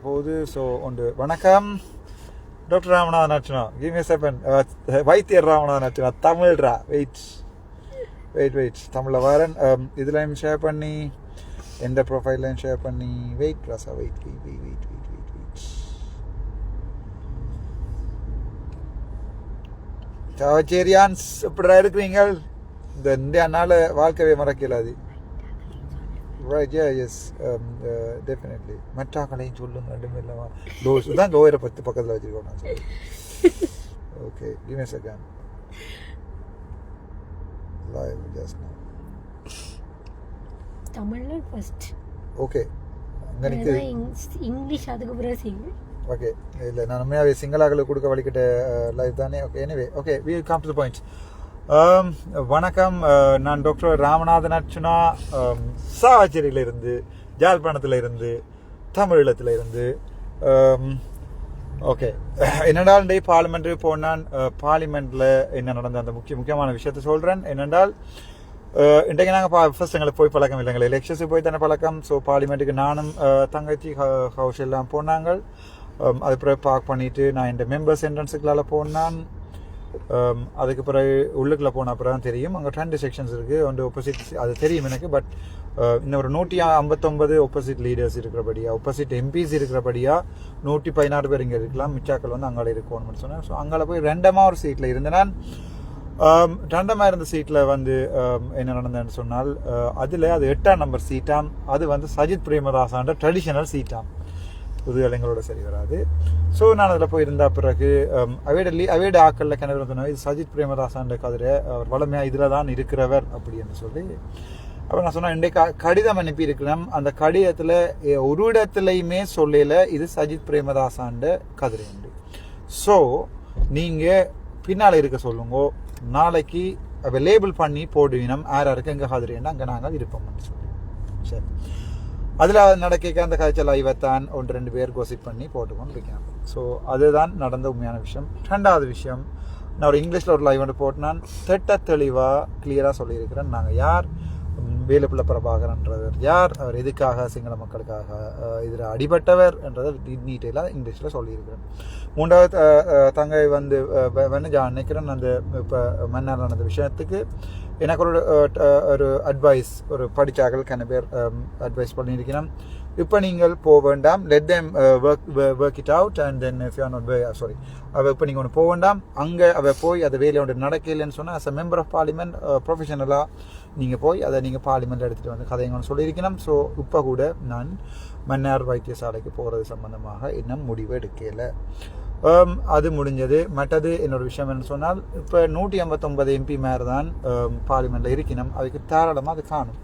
போகுது. ஸோ ஒன்று வணக்கம் doctor Ramanathan Archana. Give me second. வைத்தியர் ராமநாதன் அர்ச்சனா தமிழ்ரா. வெயிட் தமிழில் வரேன். இதுலையும் ஷேர் பண்ணி எந்த ப்ரொஃபைல்லையும் ஷேர் பண்ணி வெயிட் ராசா வெயிட் சாவச்சேரியான்ஸ் இப்படி இருக்கிறீங்க. இந்த இந்தியானால வாழ்க்கையை மறக்கலாது. Right, yeah, yes, definitely. மற்றாக்களையும் சொல்லுங்க. ரெண்டுமே இல்லாமல் டோஸ் தான் லோயரை பக்கத்தில் வச்சுருக்கோம் நான் சொல்லி. Okay, give me a second. Live just now. தமிழ்ல ஃபர்ஸ்ட். ஓகே, அங்கே நிற்கு. இங்கிலீஷ் அதுக்கு பிறகு ஓகே, இல்லை நான் உண்மையாகவே சிங்களாக்களுக்கு கொடுக்க வழிகிட்ட லைவ் தானே. Okay, anyway okay, we come to the point. வணக்கம், நான் டாக்டர் ராமநாதன் அர்ச்சனா, சாவச்சேரியிலிருந்து, ஜாழ்ப்பாணத்தில் இருந்து, தமிழீழத்தில் இருந்து. ஓகே, என்னென்றால் இன்றைய பார்லிமெண்ட்டு போனான். பார்லிமெண்ட்டில் என்ன நடந்த அந்த முக்கியமான விஷயத்தை சொல்கிறேன். என்னென்றால் இன்றைக்கு நாங்கள் ஃபர்ஸ்ட் எங்களுக்கு போய் பழக்கம் இல்லைங்களா, எலெக்ஷன்ஸுக்கு போய் தானே பழக்கம். ஸோ பார்லிமெண்ட்டுக்கு நானும் தங்கச்சி ஹவுஸ் எல்லாம் போனாங்க. அது பிறகு பார்க் பண்ணிவிட்டு நான் இந்த மெம்பர்ஸ் என்ட்ரன்ஸுக்களால் போனான். அதுக்கு பிறகு உள்ளுக்குள்ளே போன அப்புறம் தான் தெரியும் அங்கே 2 செக்ஷன்ஸ் இருக்குது. ஒன்று ஒப்போசிட், அது தெரியும் எனக்கு. பட் இன்னும் ஒரு 159 ஒப்போசிட் லீடர்ஸ் இருக்கிறபடியா, ஒப்போசிட் எம்பிஸ் இருக்கிறபடியா 116 பேர் இங்கே இருக்கலாம். மிச்சாக்கள் வந்து அங்கே இருக்கணும்னு சொன்னேன். ஸோ அங்கே போய் ரெண்டமாக ஒரு சீட்டில் இருந்தேன் நான். ரெண்டமாக இருந்த சீட்டில் வந்து என்ன நடந்ததுன்னு சொன்னால், அதில் அது 8ஆம் நம்பர் சீட்டாம். அது வந்து சஜித் பிரேமதாசான்ற ட்ரெடிஷனல் சீட்டாம். புது இளைஞரோட சரி வராது. ஸோ நான் அதில் போயிருந்த பிறகு அவையோட ஆக்களில் கிணறு சொன்னேன், இது சஜித் பிரேமதாசான்ற கதிரை, அவர் வளமையாக இதில் தான் இருக்கிறவர் அப்படின்னு சொல்லி. அப்போ நான் சொன்னேன், இன்றைக்கு கடிதம் அனுப்பி இருக்கிறேன். அந்த கடிதத்தில் ஒரு இடத்துலையுமே சொல்லல இது சஜித் பிரேமதாசான்ற கதிரை உண்டு. ஸோ நீங்கள் பின்னால் இருக்க சொல்லுங்க, நாளைக்கு அவ லேபிள் பண்ணி போடுவினம் யாருக்கு எங்கே கதிரைன்னா அங்கே நாங்கள் இருப்போம்னு சொல்லி. சரி, அதில் நடக்க அந்த காய்ச்சல் ஐவத்தான் 1-2 பேர் கோசிப் பண்ணி போட்டுக்கொண்டு இருக்கேன். ஸோ அதுதான் நடந்த உண்மையான விஷயம். 2வது விஷயம், நான் ஒரு இங்கிலீஷில் ஒரு லைவ் வந்து போட்டினான். தெளிவாக கிளியராக சொல்லியிருக்கிறேன். நாங்கள் யார், வேலுப்பிள்ளை பிரபாகரன்றவர் யார், அவர் எதுக்காக சிங்கள மக்களுக்காக இதில் அடிபட்டவர் என்றதை நீட்டெல்லாம் இங்கிலீஷில் சொல்லியிருக்கிறேன். 3வது தங்கை வந்து வெனஜா நினைக்கிறேன். அந்த இப்போ மன்னர் நடந்த விஷயத்துக்கு எனக்கு ஒரு அட்வைஸ், ஒரு படித்தாக்கள் கன பேர் அட்வைஸ் பண்ணியிருக்கிறேன். இப்போ நீங்கள் போக வேண்டாம், let them work it out and then if you are not sorry, அவள் இப்போ நீங்கள் ஒன்று போக வேண்டாம். அங்கே அவள் போய் அதை வேலையை ஒன்று நடக்கலைன்னு சொன்னால் as a member of parliament ப்ரொஃபஷனலாக நீங்கள் போய் அதை நீங்கள் பார்லிமெண்ட்டில் எடுத்துகிட்டு வந்து கதைங்கன்னு சொல்லியிருக்கணும். ஸோ இப்போ கூட நான் மன்னார் வைத்தியசாலைக்கு போகிறது சம்பந்தமாக இன்னும் முடிவு எடுக்கலை. அது முடிஞ்சது. மற்றது என்னோட விஷயம் என்ன சொன்னால், இப்போ 159 எம்பி மேர் தான் பார்லிமெண்ட்டில் இருக்கணும். அதுக்கு தாராளமாக அது காணும்.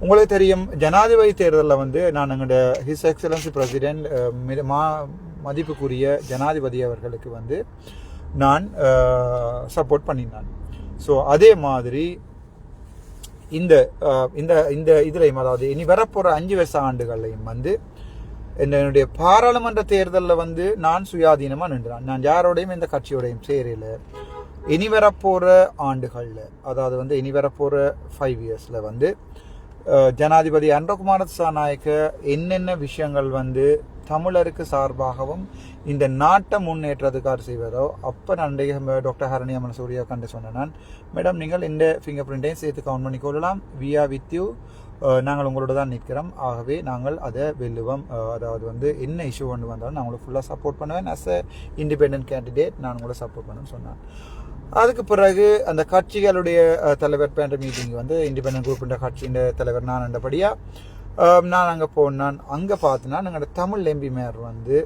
உங்களுக்கு தெரியும், ஜனாதிபதி தேர்தலில் வந்து நான் எங்களுடைய ஹிஸ் எக்ஸலன்சி பிரசிடென்ட் மதிப்புக்குரிய ஜனாதிபதி அவர்களுக்கு வந்து நான் சப்போர்ட் பண்ணினான். ஸோ அதே மாதிரி இந்த இந்த இதுலையும், அதாவது இனி வரப்போகிற 5 வருஷ ஆண்டுகள்லையும் வந்து என்னுடைய பாராளுமன்ற தேர்தலில் வந்து நான் சுயாதீனமாக நின்றான். நான் யாரோடையும் எந்த கட்சியோடையும் சேரல. இனி வரப்போகிற ஆண்டுகளில், அதாவது வந்து இனி வரப்போகிற 5 இயர்ஸில் வந்து ஜனாதிபதி அன்றகுமார திசாநாயக்க என்னென்ன விஷயங்கள் வந்து தமிழருக்கு சார்பாகவும் இந்த நாட்டை முன்னேற்றத்துக்காக செய்வதோ, அப்போ நான் டாக்டர் ஹரணி அம்மன் சூர்யா கண்டு சொன்னேன். நான், மேடம் நீங்கள் இந்த ஃபிங்கர் பிரிண்ட்டையும் சேர்த்து கவுண்ட் பண்ணி கொள்ளலாம், வி ஆர் வித் யூ, நாங்கள் உங்களோட தான் நிற்கிறோம், ஆகவே நாங்கள் அதை வெல்லுவோம். அதாவது வந்து என்ன இஷ்யூ கொண்டு வந்தாலும் நான் உங்களுக்கு ஃபுல்லாக சப்போர்ட் பண்ணுவேன். அஸ் அ இண்டிபெண்டன்ட் கேண்டிடேட் நான் உங்களை சப்போர்ட் பண்ணுவேன்னு சொன்னேன். அதுக்கு பிறகு அந்த கட்சிகளுடைய தலைவர் பேண்ட மீட்டிங் வந்து இண்டிபெண்டன்ட் குரூப்ன்ற கட்சியின் தலைவர் நான் என்றபடியாக நான் அங்கே போனான். அங்கே பார்த்தினா எங்களோட தமிழ் எம்பி மேயர் வந்து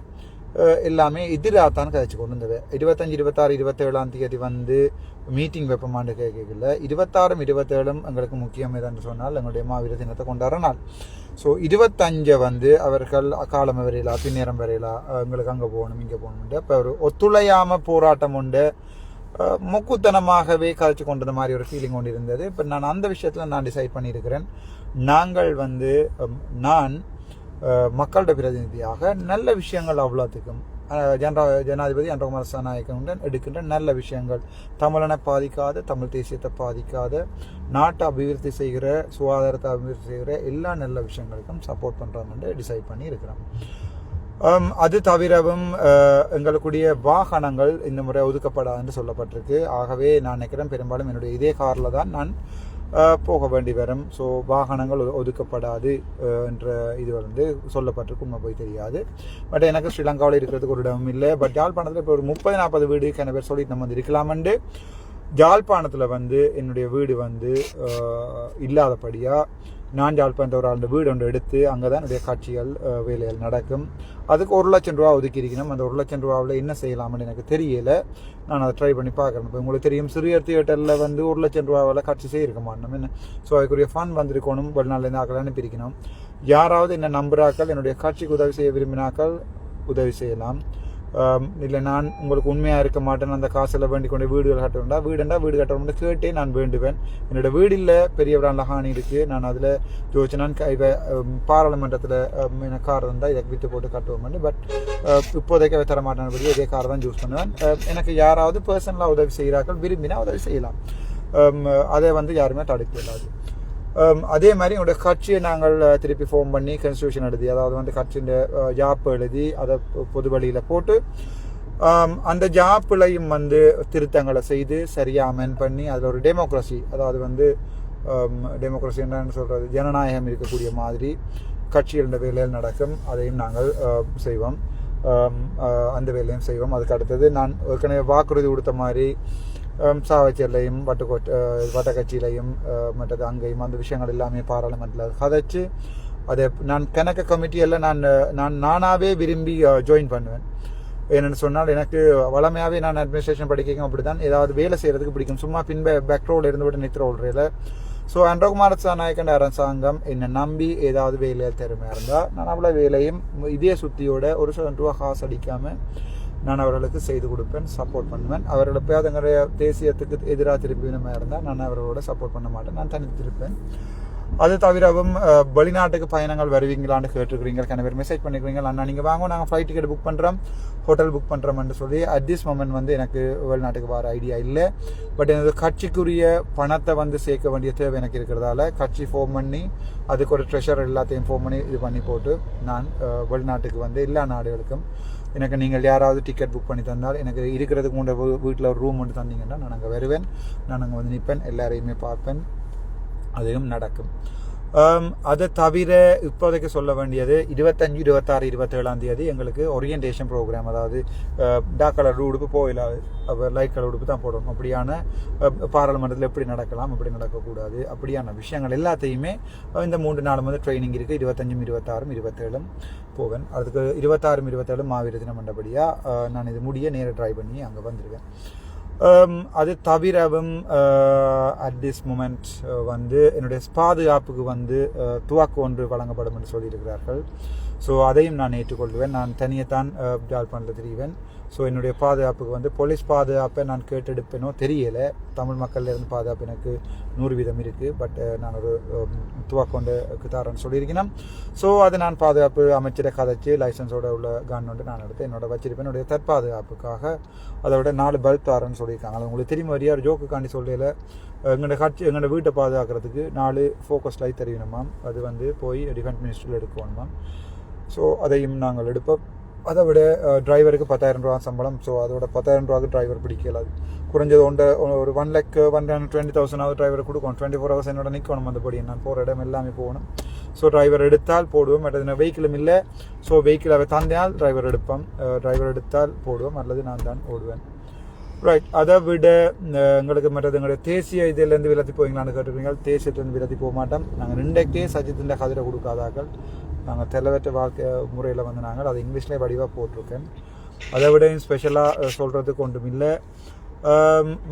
எல்லாமே எதிராகத்தான் கதைச்சு கொண்டு வந்தது. 25, 26, 27ஆம் தேதி வந்து மீட்டிங் வைப்பமாண்டு கேட்கல. 26, 27 எங்களுக்கு முக்கியம் எதுன்னு சொன்னால் எங்களுடைய மாவீர தினத்தை கொண்டாடுற நாள். ஸோ 25 வந்து அவர்கள் காலம் வரையிலா பின்னேரம் வரையிலா எங்களுக்கு அங்கே போகணும் இங்கே போகணும்ட்டு இப்போ ஒரு ஒத்துழையாமல் போராட்டம் உண்டு, மொக்குத்தனமாகவே கதைச்சு கொண்டது மாதிரி ஒரு ஃபீலிங் கொண்டு இருந்தது. இப்போ நான் அந்த விஷயத்தில் நான் டிசைட் பண்ணியிருக்கிறேன். நாங்கள் வந்து நான் மக்களோட பிரதிநிதியாக நல்ல விஷயங்கள் அவ்வளோத்துக்கும் ஜனாதிபதி அன்றகுமார திசாநாயக்கனுடன் எடுக்கின்ற நல்ல விஷயங்கள், தமிழனை பாதிக்காத, தமிழ் தேசியத்தை பாதிக்காத, நாட்டை அபிவிருத்தி செய்கிற, சுகாதாரத்தை அபிவிருத்தி செய்கிற எல்லா நல்ல விஷயங்களுக்கும் சப்போர்ட் பண்ணுறாங்கன்னு டிசைட் பண்ணி இருக்கிறோம். அது தவிரவும் எங்களுக்குடைய வாகனங்கள் இந்த முறை ஒதுக்கப்படாது என்று சொல்லப்பட்டிருக்கு. ஆகவே நான் நினைக்கிறேன் பெரும்பாலும் என்னுடைய இதே காரில் தான் நான் போக வேண்டி வரும். ஸோ வாகனங்கள் ஒதுக்கப்படாது என்ற இது வந்து சொல்லப்பட்டிருக்கு. உண்மை போய் தெரியாது. பட் எனக்கு ஸ்ரீலங்காவில் இருக்கிறதுக்கு ஒரு இடமும் இல்லை. பட் யாழ்ப்பாணத்தில் இப்போ ஒரு 30-40 வீடு கன பேர் சொல்லிட்டு நம்ம வந்து இருக்கலாமண்டு. யாழ்ப்பாணத்தில் வந்து என்னுடைய வீடு வந்து இல்லாதபடியாக நான் யாழ்ப்பாணத்தை ஒரு ஆண்டு வீடு ஒன்று எடுத்து அங்கே தான் என்னுடைய காட்சிகள் வேலைகள் நடக்கும். அதுக்கு 1 லட்சம் ரூபா ஒதுக்கி இருக்கணும். அந்த 1 லட்சம் ரூபாவில் என்ன செய்யலாம்னு எனக்கு தெரியலை. நான் அதை ட்ரை பண்ணி பார்க்குறேன். இப்போ உங்களுக்கு தெரியும் சிறியர் தியேட்டரில் வந்து 1 லட்சம் ரூபாவில் காட்சி செய்யிருக்க மாட்டோம் என்ன. ஸோ அதுக்குரிய ஃபண்ட் வந்திருக்கணும். வெளிநாட்டிலேருந்து ஆக்கள் அனுப்பியிருக்கணும். யாராவது என்ன நம்புறாக்கள் என்னுடைய காட்சிக்கு உதவி செய்ய விரும்பினாக்கள் உதவி செய்யலாம். இல்லை நான் உங்களுக்கு உண்மையாக இருக்க மாட்டேன், அந்த காசில் வேண்டி கொண்டு வீடுகள் கட்டணும்டா வீடு கட்டணும்னு கேட்டே நான் வேண்டுவேன். என்னோடய வீடில் பெரிய விடாண்டில் ஹானி இருக்குது. நான் அதில் ஜோதிச்சு நான் பாராளுமன்றத்தில் எனக்கு கார் இருந்தால் இதை விற்று போட்டு கட்டுவோம். பட் இப்போதைக்கு தர மாட்டேன். இதே காரை தான் யூஸ் பண்ணுவேன். எனக்கு யாராவது பர்சனலாக உதவி செய்கிறார்கள் விரும்பினா உதவி செய்யலாம். அதை வந்து யாருமே தடுக்க இல்லாது. அதே மாதிரி என்னோட கட்சியை நாங்கள் திருப்பி ஃபார்ம் பண்ணி கான்ஸ்டியூஷன் எழுதி, அதாவது வந்து கட்சியின் ஜாப் எழுதி அதை பொது வழியில் போட்டு அந்த ஜாப்லையும் வந்து திருத்தங்களை செய்து சரியாக அமெண்ட் பண்ணி அதில் ஒரு டெமோக்ரஸி, அதாவது வந்து டெமோக்ரஸி என்னன்னு சொல்கிறது, ஜனநாயகம் இருக்கக்கூடிய மாதிரி கட்சிகளோட வேலையில் நடக்கும். அதையும் நாங்கள் செய்வோம். அந்த வேலையும் செய்வோம். அதுக்கு அடுத்தது நான் ஏற்கனவே வாக்குறுதி கொடுத்த மாதிரி சாவச்சேரிலையும் வட்டக்கட்சியிலையும் மற்றது அங்கேயும் அந்த விஷயங்கள் எல்லாமே பாராளுமன்றத்தில் கதைச்சு அதை நான் கணக்கு கமிட்டியெல்லாம் நானாகவே விரும்பி ஜாயின் பண்ணுவேன். என்னென்னு சொன்னால் எனக்கு வளமையாகவே நான் அட்மினிஸ்ட்ரேஷன் படிக்கவும் அப்படி தான் ஏதாவது வேலை செய்கிறதுக்கு பிடிக்கும். சும்மா பேக் ரோல் இருந்து விட்டு நித்திர ஓடுறையில். ஸோ அன்றகுமார சாநாயக்கன் அரசாங்கம் என்னை நம்பி ஏதாவது வேலையில் திறமையாக இருந்தால் நான் அவ்வளோ வேலையும் இதே சுத்தியோட ஒரு ₹1 காசு அடிக்காமல் நான் அவர்களுக்கு செய்து கொடுப்பேன், சப்போர்ட் பண்ணுவேன். அவர்களை போய் அதுங்களுடைய தேசியத்துக்கு எதிராக திருப்பினமாக இருந்தால் நான் அவர்களோட சப்போர்ட் பண்ண மாட்டேன், நான் தனித்திருப்பேன். அது தவிரவும் வெளிநாட்டுக்கு பயணங்கள் வருவீங்களான்னு கேட்டுருக்கிறீங்க. கன பேர் மெசேஜ் பண்ணிக்கிறீங்க, அண்ணா நீங்கள் வாங்க நாங்கள் ஃப்ளைட் டிக்கெட் புக் பண்ணுறோம், ஹோட்டல் புக் பண்ணுறோம்னு சொல்லி. அட் திஸ் மொமெண்ட் வந்து எனக்கு வெளிநாட்டுக்கு வர ஐடியா இல்லை. பட் எனது கட்சிக்குரிய பணத்தை வந்து சேர்க்க வேண்டிய தேவை எனக்கு இருக்கிறதால கட்சி ஃபோன் பண்ணி அதுக்கு ஒரு ட்ரெஷர் எல்லாத்தையும் ஃபோன் பண்ணி இது பண்ணி போட்டு நான் வெளிநாட்டுக்கு வந்து எல்லா நாடுகளுக்கும் எனக்கு நீங்கள் யாராவது டிக்கெட் புக் பண்ணி தந்தால் எனக்கு இருக்கிறதுக்கு முன்னாடி வீட்டில் ஒரு ரூம் ஒன்று தந்தீங்கன்னா நான் அங்கே வருவேன். நான் அங்கே வந்து நிற்பேன், எல்லாரையுமே பார்ப்பேன். அதையும் நடக்கும். அதை தவிர இப்போதைக்கு சொல்ல வேண்டியது 25, 26, 27ஆம் தேதி எங்களுக்கு ஓரியன்டேஷன் ப்ரோக்ராம், அதாவது டார்க் கலர் உடுப்பு போயிடாது, லைட் கலர் உடுப்பு தான் போடணும். அப்படியான பாராளுமன்றத்தில் எப்படி நடக்கலாம், எப்படி நடக்கக்கூடாது, அப்படியான விஷயங்கள் எல்லாத்தையுமே இந்த 3 நாளும் வந்து ட்ரைனிங் இருக்குது. 25, 26, 27 போவேன். அதுக்கு 26, 27 மாவீர தினம் மண்டபடியாக நான் இது முடிய நேர ட்ரை பண்ணி அங்கே வந்துடுவேன். அது தவிரவும் அட் திஸ் மூமெண்ட் வந்து என்னுடைய பாதுகாப்புக்கு வந்து துவாக்கு ஒன்று வழங்கப்படும் என்று சொல்லியிருக்கிறார்கள். ஸோ அதையும் நான் ஏற்றுக்கொள்வேன். நான் தனியைத்தான் யாழ்ப்பாணத்தில் தெரிவேன். ஸோ என்னுடைய பாதுகாப்புக்கு வந்து போலீஸ் பாதுகாப்பை நான் கேட்டெடுப்பேனோ தெரியலை. தமிழ் மக்கள்லேருந்து பாதுகாப்பு எனக்கு 100% இருக்குது. பட் நான் ஒரு துவாக்கொண்டு தரேன்னு சொல்லியிருக்கேன். ஸோ அது நான் பாதுகாப்பு அமைச்சரை கதைச்சி லைசன்ஸோட உள்ள கன் ஒன்று நான் எடுத்து என்னோட வச்சிருப்பேன். என்னுடைய தற்பாதுகாப்புக்காக அதோட 4 பல்ப் தரேன்னு சொல்லியிருக்காங்க. அது உங்களுக்கு தெரியும், வரியா ஒரு ஜோக்குக்காண்டி சொல்லையில் எங்களோட வீட்டை பாதுகாக்கிறதுக்கு 4 ஃபோக்கஸ் லைட் தெரியணுமாம். அது வந்து போய் டிஃபென்ஸ் மினிஸ்ட்ரியில் எடுக்கணுமாம். ஸோ அதையும் நாங்கள் எடுப்போம். அதை விட டிரைவருக்கு 10,000 ரூபா சம்பளம். ஸோ அதோட 10,000 ரூபாய்க்கு டிரைவர் பிடிக்கலாது. குறைஞ்சது ஒரு 1,20,000 டிரைவர் கொடுக்கணும். 24 hours என்னோட நிற்கணும். அந்தபடி நான் போகிற இடம் எல்லாமே போகணும். ஸோ டிரைவர் எடுத்தால் போடுவோம், அல்லது வெஹிக்கிளும் இல்லை. ஸோ வெஹிக்கிள் அவை தந்தால் டிரைவர் எடுப்போம், டிரைவர் எடுத்தால் போடுவோம், அல்லது நான் தான் ஓடுவேன். ரைட். அதை விட எங்களுக்கு மற்றது எங்களுடைய தேசிய இதிலேருந்து விலத்தி போவீங்களான்னு கேட்டுருக்கீங்க. தேசியத்துலேருந்து விலத்தி போக மாட்டோம். நாங்கள் 2 சஜித்தின் கதிரை கொடுக்காதாக்கள். நாங்கள் தெளிவற்ற வாழ்க்கை முறையில் வந்து நாங்கள் அதை இங்கிலீஷ்லேயே வடிவாக போட்டிருக்கேன். அதை விட ஸ்பெஷலாக சொல்கிறதுக்கு ஒன்றும் இல்லை.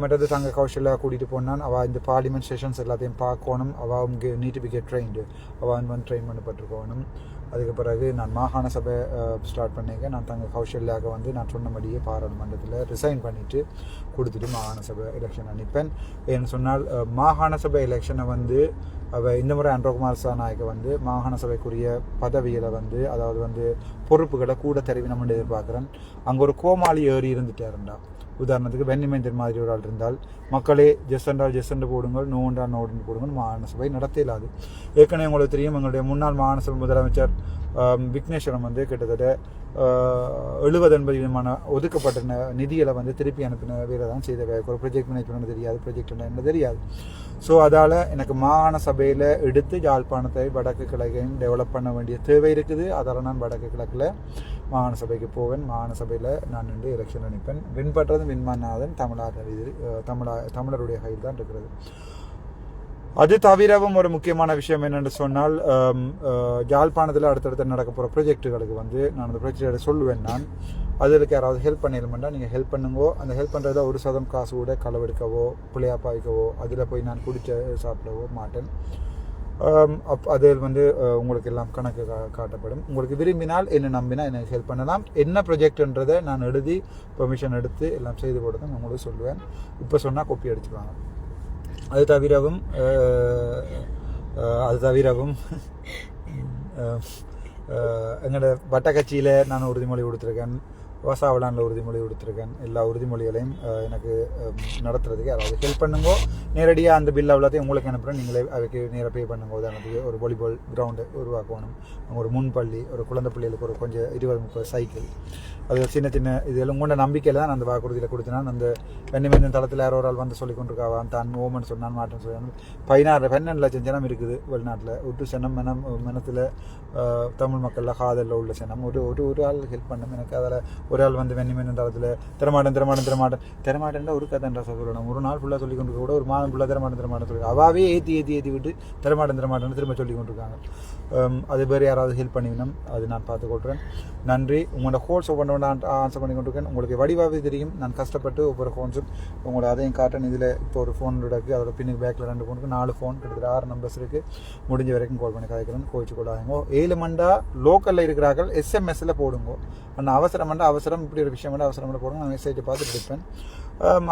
மற்றது தங்க கௌஷல்யா கூட்டிகிட்டு போனான். அவள் இந்த பார்லிமெண்ட் செஷன்ஸ் எல்லாத்தையும் பார்க்கணும். அவள் அவங்க need to be get trained. அவள் வந்து ட்ரெயின் பண்ணப்பட்டிருக்கணும். அதுக்கு பிறகு நான் மாகாண சபை ஸ்டார்ட் பண்ணியிருக்கேன். நான் தங்க கௌஷல்யாவுக்கு வந்து நான் சொன்னபடியே பாராளுமன்றத்தில் ரிசைன் பண்ணிவிட்டு கொடுத்துட்டு மாகாண சபை எலெக்ஷன் அனுப்பேன். ஏன்னு சொன்னால் மாகாண சபை எலெக்ஷனை வந்து இந்த முறை அன்றகுமார் சாநாயக்க வந்து மாகாண சபைக்குரிய பதவியில் வந்து அதாவது வந்து பொறுப்புகளை கூட தெரிவினம்னு எதிர்பார்க்குறேன். அங்கே ஒரு கோமாளி ஏறி இருந்துட்டாருண்டா. உதாரணத்துக்கு வெண்ணிமேந்தர் மாதிரி ஒரு ஆள் இருந்தால் மக்களே ஜெஸ்ஸென்று போடுங்கள், நோண்டு போடுங்கள், மாகாண சபை நடத்த இல்லாது. ஏற்கனவே உங்களுக்கு தெரியும், எங்களுடைய முன்னாள் மாகாண சபை முதலமைச்சர் விக்னேஸ்வரம் வந்து கிட்டத்தட்ட 70-80% ஒதுக்கப்பட்ட நிதிகளை வந்து திருப்பி அனுப்பின வேலை தான் செய்த ஒரு ப்ரொஜெக்ட் மேனேஜ்மெண்ட் தெரியாது, ப்ரொஜெக்ட் என்ன தெரியாது. ஸோ அதால் எனக்கு மாகாண சபையில் எடுத்து யாழ்ப்பாணத்தை வடக்கு கிழக்கையும் டெவலப் பண்ண வேண்டிய தேவை இருக்குது. அதால் நான் வடக்கு கிழக்கில் மாகாண சபைக்கு போவேன். மாகாண சபையில் நான் நின்று எலெக்ஷன் நிற்பேன். வின் பண்ணுறது வின்மாநாதன் தமிழருடைய கையில் தான் இருக்கிறது. அது தவிரவும் ஒரு முக்கியமான விஷயம் என்னென்னு சொன்னால், யாழ்ப்பாணத்தில் அடுத்தடுத்து நடக்க போகிற ப்ரொஜெக்டுகளுக்கு வந்து நான் அந்த ப்ரொஜெக்டை சொல்லுவேன். நான் அதுக்கு யாராவது ஹெல்ப் பண்ணிடமெண்டா நீங்கள் ஹெல்ப் பண்ணுங்கோ. அந்த ஹெல்ப் பண்ணுறத 1% காசு கூட களவெடுக்கவோ புளியாப்பா வைக்கவோ அதில் போய் நான் குடிச்ச சாப்பிடவோ மாட்டேன். அதில் வந்து உங்களுக்கு எல்லாம் கணக்கு காட்டப்படும். உங்களுக்கு விரும்பினால் என்ன நம்பினா எனக்கு ஹெல்ப் பண்ணலாம். என்ன ப்ரொஜெக்ட்ன்றதை நான் எழுதி பெர்மிஷன் எடுத்து எல்லாம் செய்து கொடுத்து நான் உங்களுக்கு சொல்லுவேன். இப்போ சொன்னால் கொப்பி அடிச்சுக்குவாங்க. அது தவிரவும் எங்களோட வட்டக்கட்சியில் நான் உறுதிமொழி கொடுத்துருக்கேன், வசாவளானில் உறுதிமொழி கொடுத்துருக்கேன். எல்லா உறுதிமொழிகளையும் எனக்கு நடத்துறதுக்கு யாராவது ஹெல்ப் பண்ணுங்கோ. நேரடியாக அந்த பில் அவ்வளோத்தையும் உங்களுக்கு அனுப்புகிறேன். நீங்களே அதுக்கு நேராக பே பண்ணுங்க. உதாரணத்துக்கு ஒரு வாலிபால் கிரவுண்டு உருவாக்கணும், ஒரு முன்பள்ளி, ஒரு குழந்தை பிள்ளைகளுக்கு ஒரு கொஞ்சம் 20-30 சைக்கிள், அது சின்ன சின்ன இதெல்லாம் உங்களோட நம்பிக்கையில் தான் அந்த வாக்குறுதியில் கொடுத்தினான். அந்த வெண்ணிமஞ்சன் தளத்தில் யாரோ ஒரு ஆள் வந்து சொல்லி கொண்டிருக்காவான் தான் ஓமன் சொன்னான் மாட்டேன்னு சொன்னான். 12 லட்சம் ஜனம் இருக்குது வெளிநாட்டில். ஒரு சனம் மனத்தில் தமிழ் மக்களில் காதலில் உள்ள சனம். ஒரு ஆள் ஹெல்ப் பண்ணும் எனக்கு. அதில் ஒரு ஆள் வந்து வெண்ணிமஞ்சன் தளத்தில் திறமாட்டேன் ஒரு கதைன்றா சொல்லணும். ஒரு நாள் ஃபுல்லாக சொல்லி கொண்டு கூட ஒரு மாதம் ஃபுல்லாக திறமாட்டன் சொல்லி அவாவே ஏற்றி விட்டு திறமாட்டேன்னு திரும்ப சொல்லி கொண்டிருக்காங்க. அது பேர் யாராவது ஹெல்ப் பண்ணிக்கணும், அது நான் பார்த்துக்கொள்கிறேன். நன்றி. உங்களோட ஹோல்ஸ் ஒவ்வொன்று ஆன்சர் பண்ணி கொண்டிருக்கேன். உங்களுக்கு வடிவாகவே தெரியும் நான் கஷ்டப்பட்டு ஒவ்வொரு ஃபோன்ஸும் உங்களோட அதையும் காட்டன். இதில் இப்போ ஒரு ஃபோன் இருக்குது, அதோட பின்னுக்கு பேக்கில் 2 ஃபோனுக்கு 4 ஃபோன், கிட்டத்தட்ட 6 நம்பர்ஸ் இருக்குது. முடிஞ்ச வரைக்கும் கால் பண்ணி கதைக்கிறேன். கோவிச்சு கொள்ளாதீங்க. 7 மண்டா லோக்கலில் இருக்கிறார்கள் எஸ்எம்எஸ்ஸில் போடுங்க. ஆனால் அவசரம் இப்படி ஒரு விஷயம் அவசரம் போடுங்க. நான் மெசேஜை பார்த்துட்டு இருப்பேன்.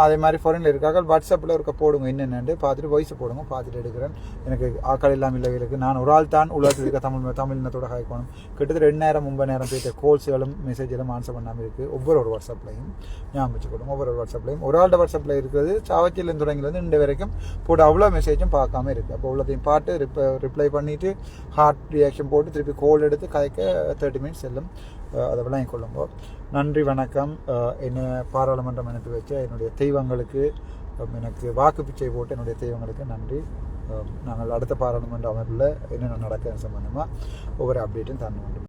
அதே மாதிரி ஃபாரினில் இருக்கார்கள் வாட்ஸ்அப்பில் இருக்க போடுங்க, என்னென்னு பார்த்துட்டு வாய்ஸை போடுங்க, பார்த்துட்டு எடுக்கிறேன். எனக்கு ஆக்கள் இல்லாமல் இல்லைகளுக்கு நான் ஒரு ஆள் தான் உலகத்தில் இருக்க தமிழினத்தோட காய்க்கணும். கிட்டத்தட்ட 2,000-3,000 பேர் கோல்ஸுகளும் மெசேஜெல்லாம் ஆன்சர் பண்ணாமல் இருக்குது. ஒவ்வொரு வாட்ஸ்அப்லையும் ஞாபகம் வச்சுக்கணும். ஒவ்வொரு வாட்ஸ்அப்லையும் ஒரு ஆள்கிட்ட வாட்ஸ்அப்பில் இருக்கிறது சாவச்சிலேருந்து தொடங்கிலேருந்து இன்று வரைக்கும் போட்டு அவ்வளோ மெசேஜும் பார்க்காம இருக்குது. அப்போ அவ்வளோத்தையும் பார்த்து ரிப்ளை பண்ணிவிட்டு ஹார்ட் ரியாக்ஷன் போட்டு திருப்பி கோல் எடுத்து கதைக்க 30 மினிட்ஸ் செல்லும். அதெல்லாம் கொள்ளும்போ. நன்றி, வணக்கம். என்னை பாராளுமன்றம் அனுப்பி வச்ச என்னுடைய தெய்வங்களுக்கு, எனக்கு வாக்கு பிச்சை போட்டு என்னுடைய தெய்வங்களுக்கு நன்றி. நாங்கள் அடுத்த பாராளுமன்ற அமர்வில் என்னென்ன நடக்க சம்பந்தமாக ஒவ்வொரு அப்டேட்டும் தரணும்.